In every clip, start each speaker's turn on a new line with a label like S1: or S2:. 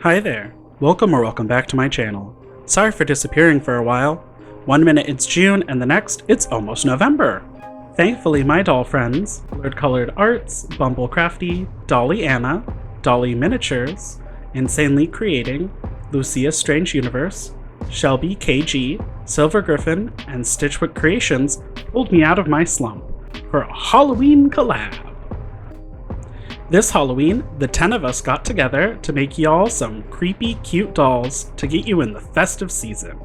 S1: Hi there, welcome back to my channel. Sorry for disappearing for a while. One minute it's June and the next it's almost November. Thankfully my doll friends, BlurredColors Arts, BumbleCrafty, Dollee Anna, Dollee Mixtures, InsaneLeeCreating, Lucía Strange Universe, Shelby KG, SilverGryphon, and Stitchwyck Creations pulled me out of my slump for a Halloween collab. This Halloween, the 10 of us got together to make y'all some creepy, cute dolls to get you in the festive season.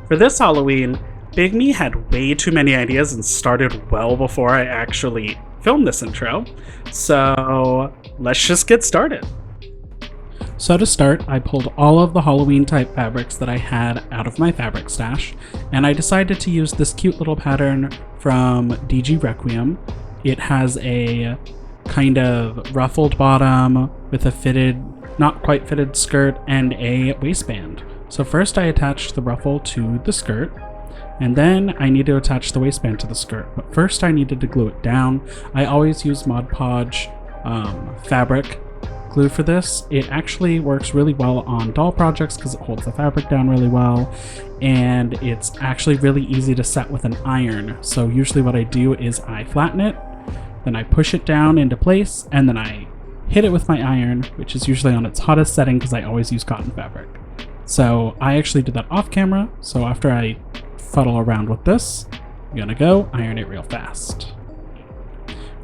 S1: For this Halloween, Big Me had way too many ideas and started well before I actually filmed this intro, so let's just get started. So to start, I pulled all of the Halloween type fabrics that I had out of my fabric stash, and I decided to use this cute little pattern from DG Requiem. It has a kind of ruffled bottom with a fitted, not quite fitted skirt and a waistband. So first I attached the ruffle to the skirt, and then I need to attach the waistband to the skirt. But first I needed to glue it down. I always use Mod Podge fabric glue for this. It actually works really well on doll projects because it holds the fabric down really well, and it's actually really easy to set with an iron. So usually what I do is I flatten it, then I push it down into place, and then I hit it with my iron, which is usually on its hottest setting because I always use cotton fabric. So I actually did that off camera, so after I fuddle around with this, I'm gonna go iron it real fast.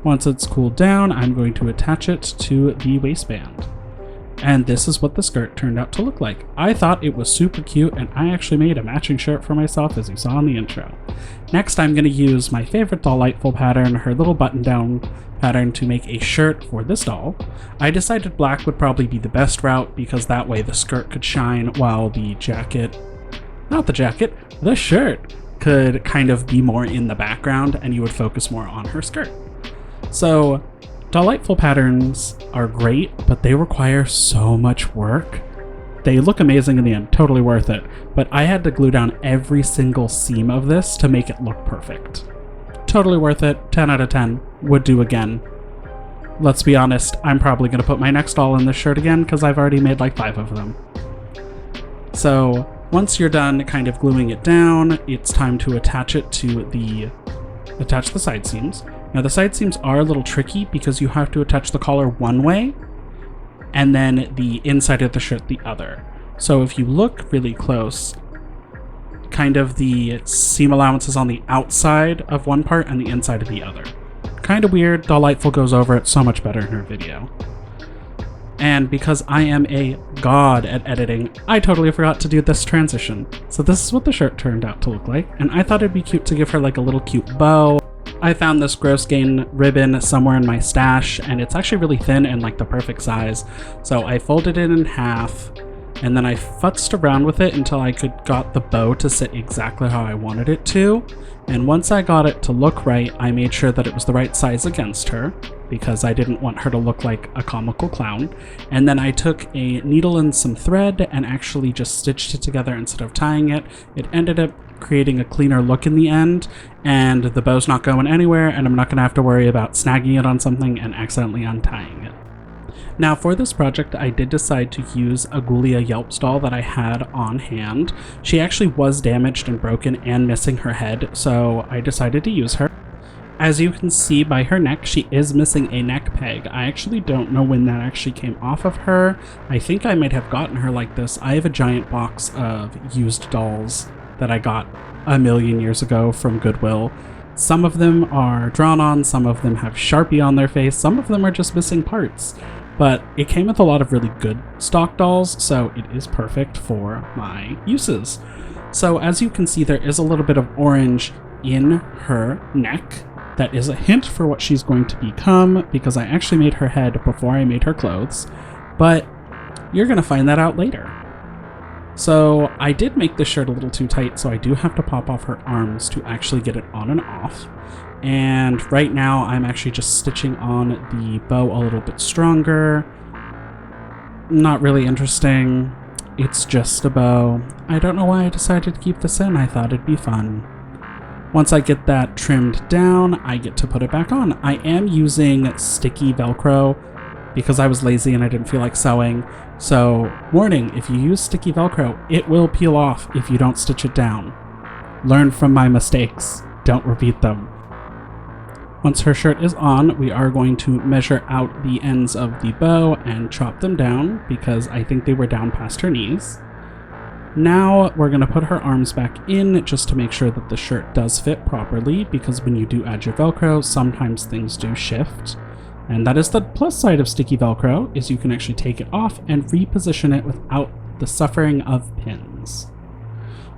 S1: Once it's cooled down, I'm going to attach it to the waistband. And this is what the skirt turned out to look like. I thought it was super cute, and I actually made a matching shirt for myself, as you saw in the intro. Next, I'm going to use my favorite Delightful pattern, her little button-down pattern, to make a shirt for this doll. I decided black would probably be the best route, because that way the skirt could shine while the jacket, not the jacket, the shirt could kind of be more in the background, and you would focus more on her skirt. So, Delightful patterns are great, but they require so much work. They look amazing in the end, totally worth it, but I had to glue down every single seam of this to make it look perfect. Totally worth it, 10 out of 10, would do again. Let's be honest, I'm probably going to put my next doll in this shirt again because I've already made like 5 of them. So, once you're done kind of gluing it down, it's time to attach the side seams. Now the side seams are a little tricky because you have to attach the collar one way and then the inside of the shirt the other. So if you look really close, kind of the seam allowance is on the outside of one part and the inside of the other. Kind of weird. Delightful goes over it so much better in her video. And because I am a god at editing, I totally forgot to do this transition. So this is what the shirt turned out to look like, and I thought it'd be cute to give her like a little cute bow. I found this gross gain ribbon somewhere in my stash, and it's actually really thin and like the perfect size. So I folded it in half, and then I futzed around with it until I got the bow to sit exactly how I wanted it to. And once I got it to look right, I made sure that it was the right size against her, because I didn't want her to look like a comical clown. And then I took a needle and some thread and actually just stitched it together instead of tying it. It ended up creating a cleaner look in the end, and the bow's not going anywhere, and I'm not going to have to worry about snagging it on something and accidentally untying it. Now for this project, I did decide to use a Ghoulia Yelps doll that I had on hand. She actually was damaged and broken and missing her head, so I decided to use her. As you can see by her neck, she is missing a neck peg. I actually don't know when that actually came off of her. I think I might have gotten her like this. I have a giant box of used dolls that I got a million years ago from Goodwill. Some of them are drawn on, some of them have Sharpie on their face, some of them are just missing parts. But it came with a lot of really good stock dolls, so it is perfect for my uses. So as you can see, there is a little bit of orange in her neck. That is a hint for what she's going to become, because I actually made her head before I made her clothes, but you're going to find that out later. So I did make this shirt a little too tight, so I do have to pop off her arms to actually get it on and off. And right now I'm actually just stitching on the bow a little bit stronger. Not really interesting. It's just a bow. I don't know why I decided to keep this in. I thought it'd be fun. Once I get that trimmed down, I get to put it back on. I am using sticky Velcro because I was lazy and I didn't feel like sewing. So, warning, if you use sticky Velcro, it will peel off if you don't stitch it down. Learn from my mistakes. Don't repeat them. Once her shirt is on, we are going to measure out the ends of the bow and chop them down because I think they were down past her knees. Now we're going to put her arms back in just to make sure that the shirt does fit properly, because when you do add your Velcro, sometimes things do shift. And that is the plus side of sticky Velcro, is you can actually take it off and reposition it without the suffering of pins.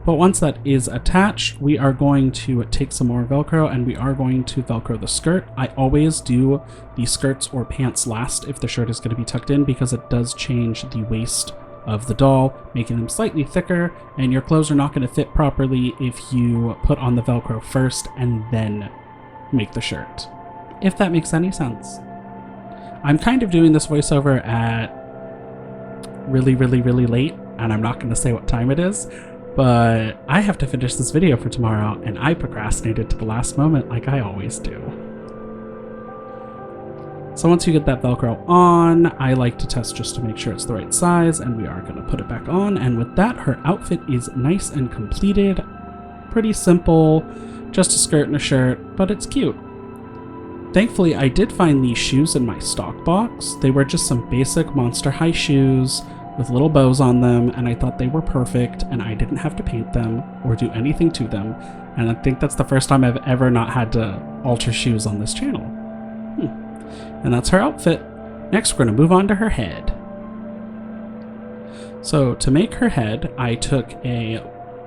S1: But once that is attached, we are going to take some more Velcro and we are going to Velcro the skirt. I always do the skirts or pants last if the shirt is going to be tucked in, because it does change the waist of the doll, making them slightly thicker, and your clothes are not going to fit properly if you put on the Velcro first and then make the shirt. If that makes any sense. I'm kind of doing this voiceover at really late, and I'm not going to say what time it is, but I have to finish this video for tomorrow, and I procrastinated to the last moment like I always do. So once you get that Velcro on, I like to test just to make sure it's the right size, and we are going to put it back on, and with that, her outfit is nice and completed. Pretty simple, just a skirt and a shirt, but it's cute. Thankfully, I did find these shoes in my stock box. They were just some basic Monster High shoes with little bows on them, and I thought they were perfect, and I didn't have to paint them or do anything to them, and I think that's the first time I've ever not had to alter shoes on this channel. And that's her outfit. Next, we're going to move on to her head. So to make her head, I took a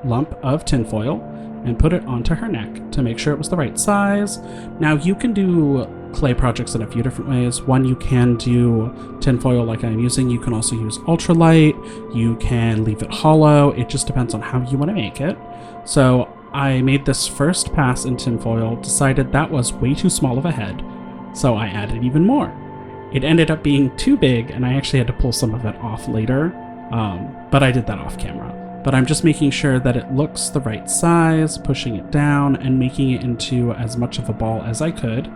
S1: lump of tinfoil and put it onto her neck to make sure it was the right size. Now you can do clay projects in a few different ways. One, you can do tinfoil like I'm using. You can also use ultralight. You can leave it hollow. It just depends on how you want to make it. So I made this first pass in tinfoil, decided that was way too small of a head, so I added even more. It ended up being too big, and I actually had to pull some of it off later, but I did that off camera. But I'm just making sure that it looks the right size, pushing it down, and making it into as much of a ball as I could.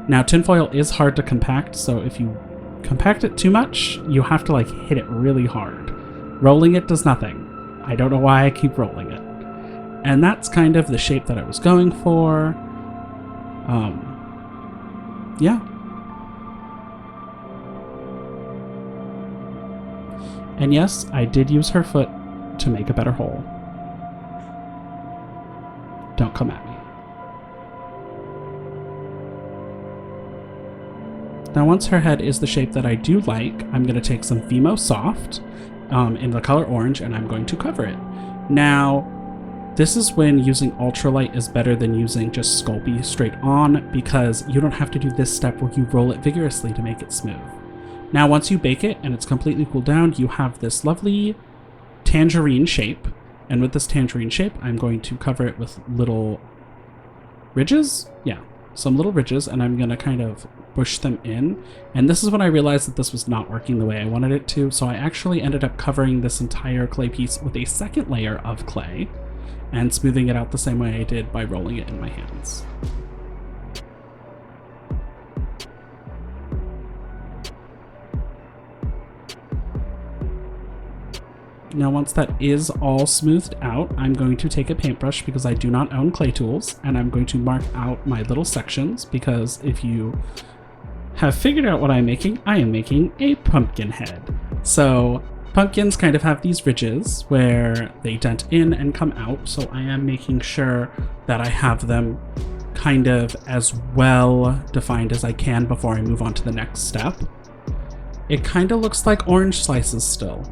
S1: Now, tinfoil is hard to compact, so if you compact it too much, you have to like hit it really hard. Rolling it does nothing. I don't know why I keep rolling it. And that's kind of the shape that I was going for. Yeah. And yes, I did use her foot to make a better hole. Don't come at me. Now once her head is the shape that I do like, I'm going to take some Fimo Soft in the color orange, and I'm going to cover it. Now, this is when using ultralight is better than using just Sculpey straight on, because you don't have to do this step where you roll it vigorously to make it smooth. Now once you bake it and it's completely cooled down, you have this lovely tangerine shape, and with this tangerine shape I'm going to cover it with little ridges. Yeah, some little ridges, and I'm going to kind of push them in. And this is when I realized that this was not working the way I wanted it to, so I actually ended up covering this entire clay piece with a second layer of clay and smoothing it out the same way I did by rolling it in my hands. Now once that is all smoothed out, I'm going to take a paintbrush, because I do not own clay tools, and I'm going to mark out my little sections, because if you have figured out what I'm making, I am making a pumpkin head. So pumpkins kind of have these ridges where they dent in and come out, so I am making sure that I have them kind of as well defined as I can before I move on to the next step. It kind of looks like orange slices still.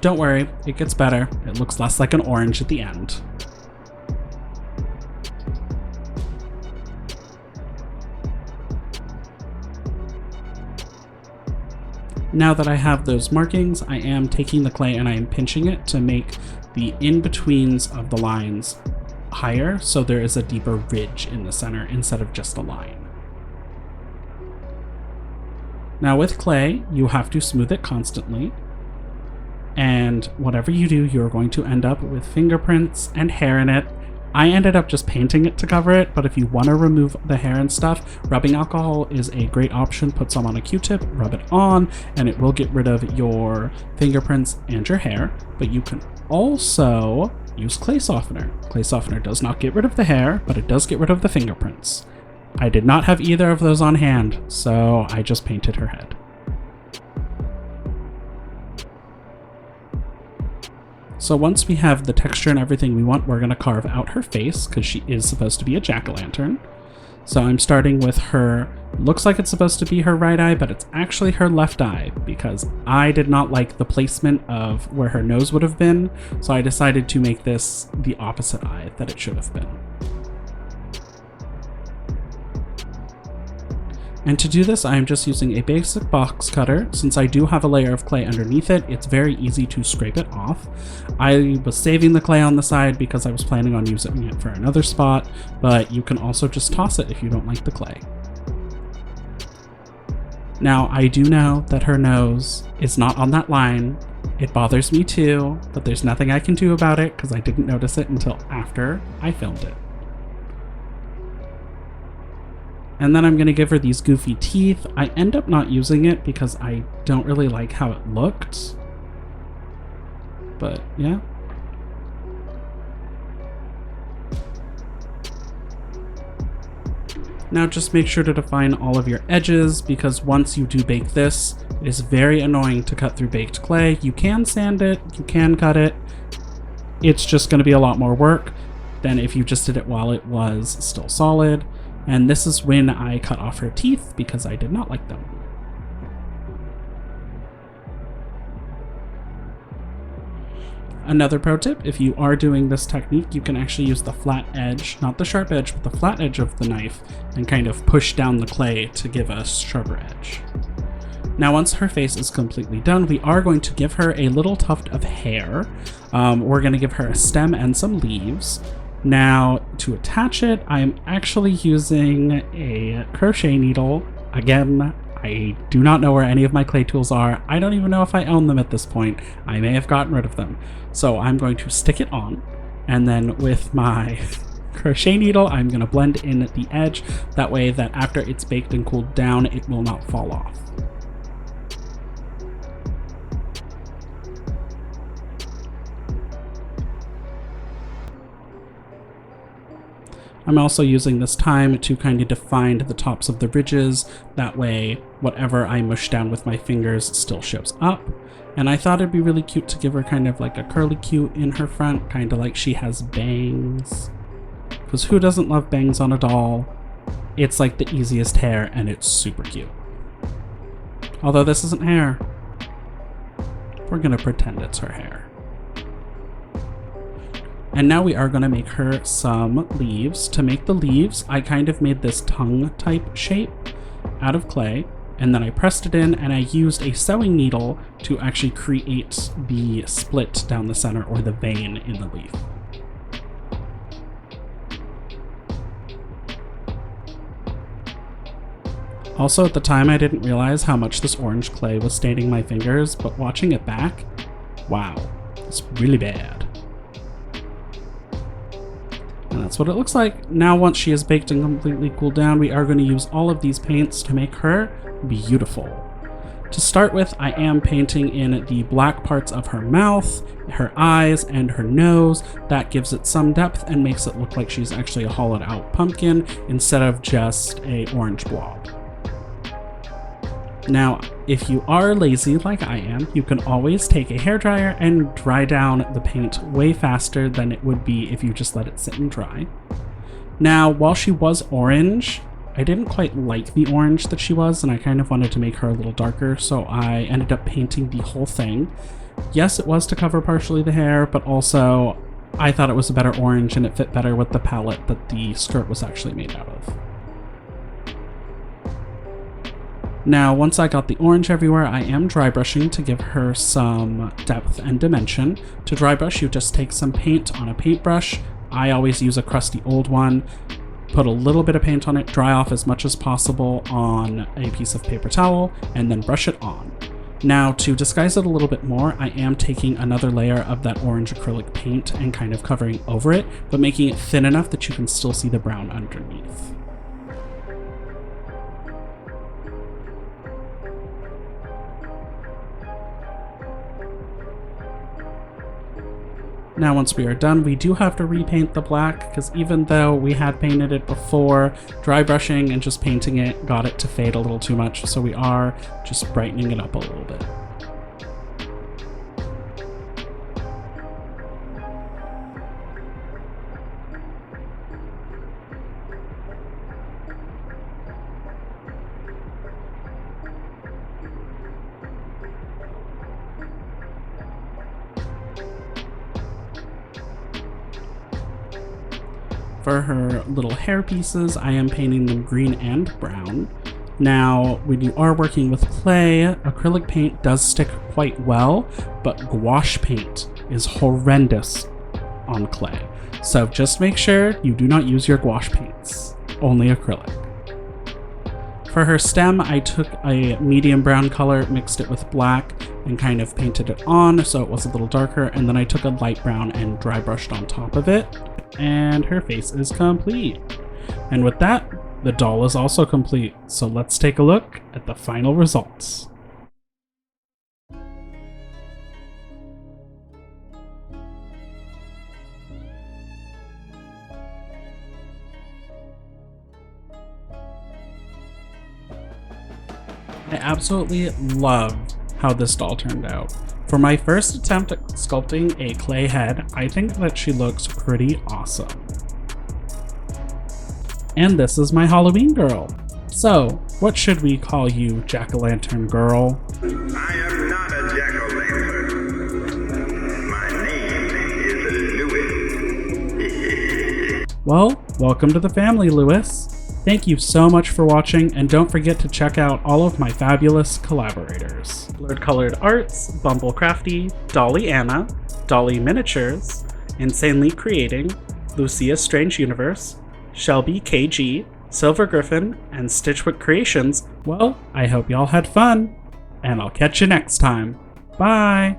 S1: Don't worry, it gets better. It looks less like an orange at the end. Now that I have those markings, I am taking the clay and I am pinching it to make the in-betweens of the lines higher, so there is a deeper ridge in the center instead of just a line. Now with clay, you have to smooth it constantly, and whatever you do, you're going to end up with fingerprints and hair in it, I ended up just painting it to cover it, but if you want to remove the hair and stuff, rubbing alcohol is a great option. Put some on a Q-tip, rub it on, and it will get rid of your fingerprints and your hair. But you can also use clay softener. Clay softener does not get rid of the hair, but it does get rid of the fingerprints. I did not have either of those on hand, so I just painted her head. So once we have the texture and everything we want, we're going to carve out her face because she is supposed to be a jack-o'-lantern. So I'm starting with her, looks like it's supposed to be her right eye, but it's actually her left eye because I did not like the placement of where her nose would have been. So I decided to make this the opposite eye that it should have been. And to do this, I'm just using a basic box cutter. Since I do have a layer of clay underneath it, it's very easy to scrape it off. I was saving the clay on the side because I was planning on using it for another spot, but you can also just toss it if you don't like the clay. Now, I do know that her nose is not on that line. It bothers me too, but there's nothing I can do about it because I didn't notice it until after I filmed it. And then I'm going to give her these goofy teeth. I end up not using it because I don't really like how it looked. But yeah. Now just make sure to define all of your edges because once you do bake this, it is very annoying to cut through baked clay. You can sand it, you can cut it. It's just going to be a lot more work than if you just did it while it was still solid. And this is when I cut off her teeth because I did not like them. Another pro tip, if you are doing this technique, you can actually use the flat edge, not the sharp edge, but the flat edge of the knife and kind of push down the clay to give a sharper edge. Now, once her face is completely done, we are going to give her a little tuft of hair. We're going to give her a stem and some leaves. Now, to attach it, I'm actually using a crochet needle. Again, I do not know where any of my clay tools are. I don't even know if I own them at this point. I may have gotten rid of them. So I'm going to stick it on, and then with my crochet needle, I'm going to blend in the edge. That way that after it's baked and cooled down, it will not fall off. I'm also using this time to kind of define the tops of the ridges. That way, whatever I mush down with my fingers still shows up. And I thought it'd be really cute to give her kind of like a curly cue in her front, kind of like she has bangs. Because who doesn't love bangs on a doll? It's like the easiest hair and it's super cute. Although this isn't hair. We're gonna pretend it's her hair. And now we are going to make her some leaves. To make the leaves, I kind of made this tongue type shape out of clay, and then I pressed it in and I used a sewing needle to actually create the split down the center, or the vein in the leaf. Also, at the time I didn't realize how much this orange clay was staining my fingers, but watching it back, wow, it's really bad. And that's what it looks like. Now, once she is baked and completely cooled down, we are going to use all of these paints to make her beautiful. To start with, I am painting in the black parts of her mouth, her eyes, and her nose. That gives it some depth and makes it look like she's actually a hollowed out pumpkin instead of just an orange blob. Now, if you are lazy like I am, you can always take a hairdryer and dry down the paint way faster than it would be if you just let it sit and dry. Now, while she was orange, I didn't quite like the orange that she was, and I kind of wanted to make her a little darker, so I ended up painting the whole thing. Yes, it was to cover partially the hair, but also I thought it was a better orange and it fit better with the palette that the skirt was actually made out of. Now, once I got the orange everywhere, I am dry brushing to give her some depth and dimension. To dry brush, you just take some paint on a paintbrush. I always use a crusty old one. Put a little bit of paint on it, dry off as much as possible on a piece of paper towel, and then brush it on. Now, to disguise it a little bit more, I am taking another layer of that orange acrylic paint and kind of covering over it, but making it thin enough that you can still see the brown underneath. Now once we are done, we do have to repaint the black, because even though we had painted it before, dry brushing and just painting it got it to fade a little too much, so we are just brightening it up a little bit. For her little hair pieces, I am painting them green and brown. Now, when you are working with clay, acrylic paint does stick quite well, but gouache paint is horrendous on clay. So just make sure you do not use your gouache paints, only acrylic. For her stem, I took a medium brown color, mixed it with black, and kind of painted it on so it was a little darker, and then I took a light brown and dry brushed on top of it. And her face is complete. And with that, the doll is also complete. So let's take a look at the final results. I absolutely love how this doll turned out. For my first attempt at sculpting a clay head, I think that she looks pretty awesome. And this is my Halloween girl. So, what should we call you, jack-o'-lantern girl?
S2: I am not a jack-o'-lantern. My name is Louis.
S1: Well, welcome to the family, Louis. Thank you so much for watching, and don't forget to check out all of my fabulous collaborators. BlurredColors Arts, BumbleCrafty, Dollee Anna, Dollee Mixtures, InsaneLeeCreating, Lucía's Strange Universe, Shelby KG, SilverGryphon, and Stitchwyck Creations. Well, I hope y'all had fun, and I'll catch you next time. Bye!